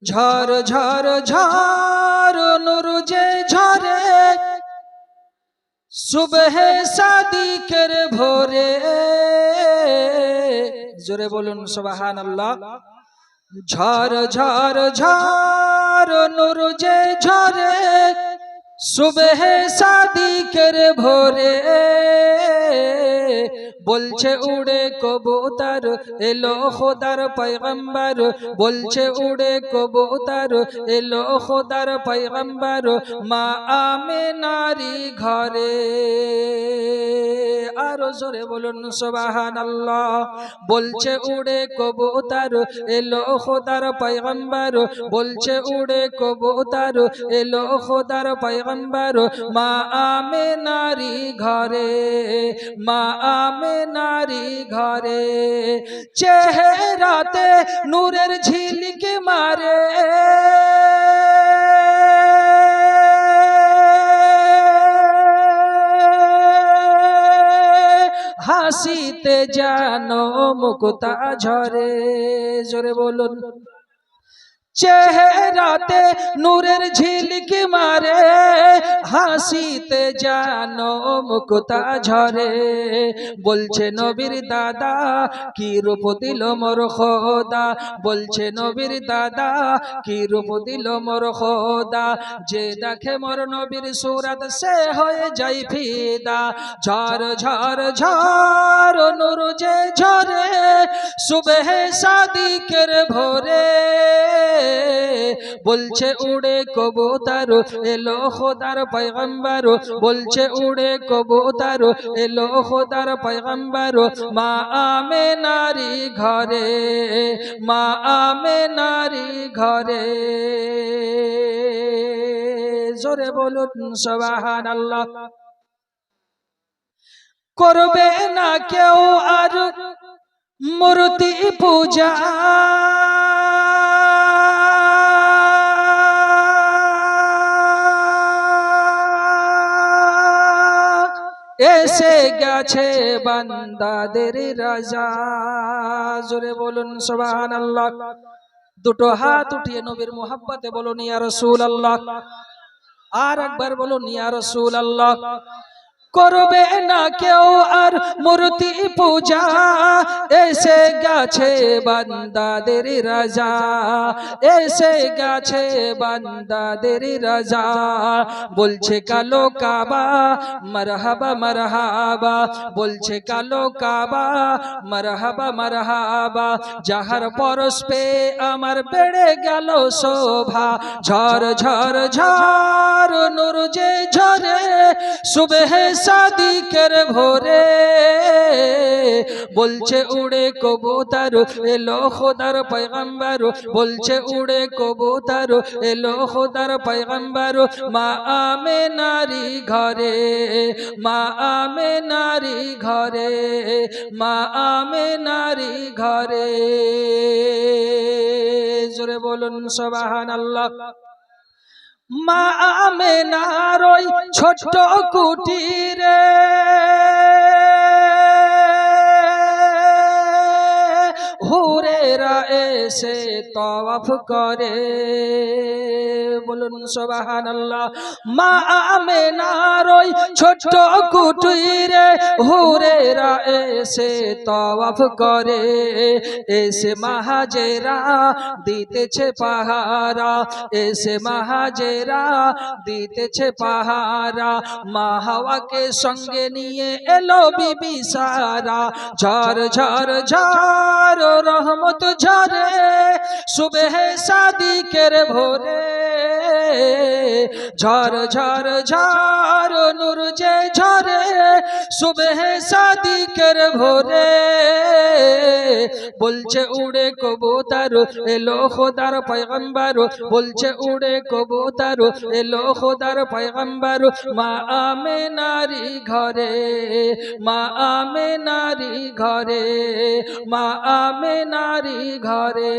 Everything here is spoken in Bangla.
ঝড় ঝড় ঝড় নূর যে ঝরে সুবহে সাদিকের ভোরে। জোরে বলুন সুবহানাল্লাহ। ঝড় ঝড় ঝড় নূর যে ঝরে সুবহে সাদিকের ভোরে। বলছে উড়ে কবুতর এলো খোদার পয়গম্বর, বলছে উড়ে কবুতর এলো খোদার পয়গম্বর মা আমেনারি ঘরে। আরো জোরে বলুন সুবহানাল্লাহ। বলছে উড়ে কবুতর এলো খোদার পয়গম্বর, বলছে উড়ে কবুতর এলো খোদার পয়গম্বর মা আমেনারি ঘরে, মা আমেনারি ঘরে। চেহারাতে নূরের ঝিলিক মারে, হাসিতে জানো মুক্তা ঝরে। জোরে বলুন। চেহারাতে নূরের ঝিলিক মারে, হাসিতে জানো মুক্তা ঝরে। বলছে নবীর দাদা কি রূপ দিল মোর খোদা, বলছে নবীর দাদা কি রূপ দিল মোর খোদা। যে দেখে মোর নবীর সুরত সে হয়ে যাই ফিদা। ঝড় ঝড় ঝড় নূর যে ঝরে সুবহে সাদিকের ভোরে। বলছে উড়ে কবুতর এলো খোদার পয়গম্বর, বলছে উড়ে কবুতর এলো খোদার পয়গম্বর মা আমেনারি ঘরে, মা আমেনারি ঘরে। জোরে বলুন সুবহানাল্লাহ। করবে না কেউ আর মূর্তি পূজা, এসে গেছে বান্দাদের রাজা। জোরে বলুন সুবহানাল্লাহ। দুটো হাত উঠিয়ে নবীর মোহাব্বতে বলুন ইয়া রাসূলুল্লাহ। আর একবার বলুন ইয়া রাসূলুল্লাহ। করবে না কেউ আর মূর্তি পূজা, এসে গেছে বান্দাদের রাজা, এসে গেছে বান্দাদের রাজা। বলছে কালো কাবা মারহাবা মারহাবা, বলছে কালো কাবা মারহাবা মারহাবা। যাহার পরশ পে আমার বেড়ে গেল শোভা। ঝড় ঝড় ঝড় নূর যে ঝরে সুবহে সাদিকের ভোরে। বলছে উড়ে কবুতর এলো খোদার পয়গম্বর, বলছে উড়ে কবুতর এলো খোদার পয়গম্বর মা আমেনারি ঘরে, মা আমেনারি ঘরে, মা আমেনারি ঘরে। জোরে বলুন সুবহানাল্লাহ। মা আমেনার ওই ছোট্ট কুটিরে হুরেরা এসে তওয়াফ করে। বলুন সুবহানাল্লাহ। মা আমেনার ওই ছোট্ট কুটিরে হুরেরা এসে তওয়াফ করে। এসে মাহাজেরা দিতেছে পাহারা, এসে মাহাজেরা দিতেছে পাহারা। মা হাওয়াকে সঙ্গে নিয়ে এলো বিবি সারা। ঝড় ঝড় ঝড় রহমত ঝরে সুবহে সাদিকের ভোরে। ঝড় ঝড় ঝড় নূর যে ঝরে সুবহে সাদিকের ভোরে। বলছে উড়ে কবুতর এলো খোদার পয়গম্বর, বলছে উড়ে কবুতর এলো খোদার পয়গম্বর মা আমেনারি ঘরে, মা আমেনারি ঘরে, মা আমেনারি ঘরে।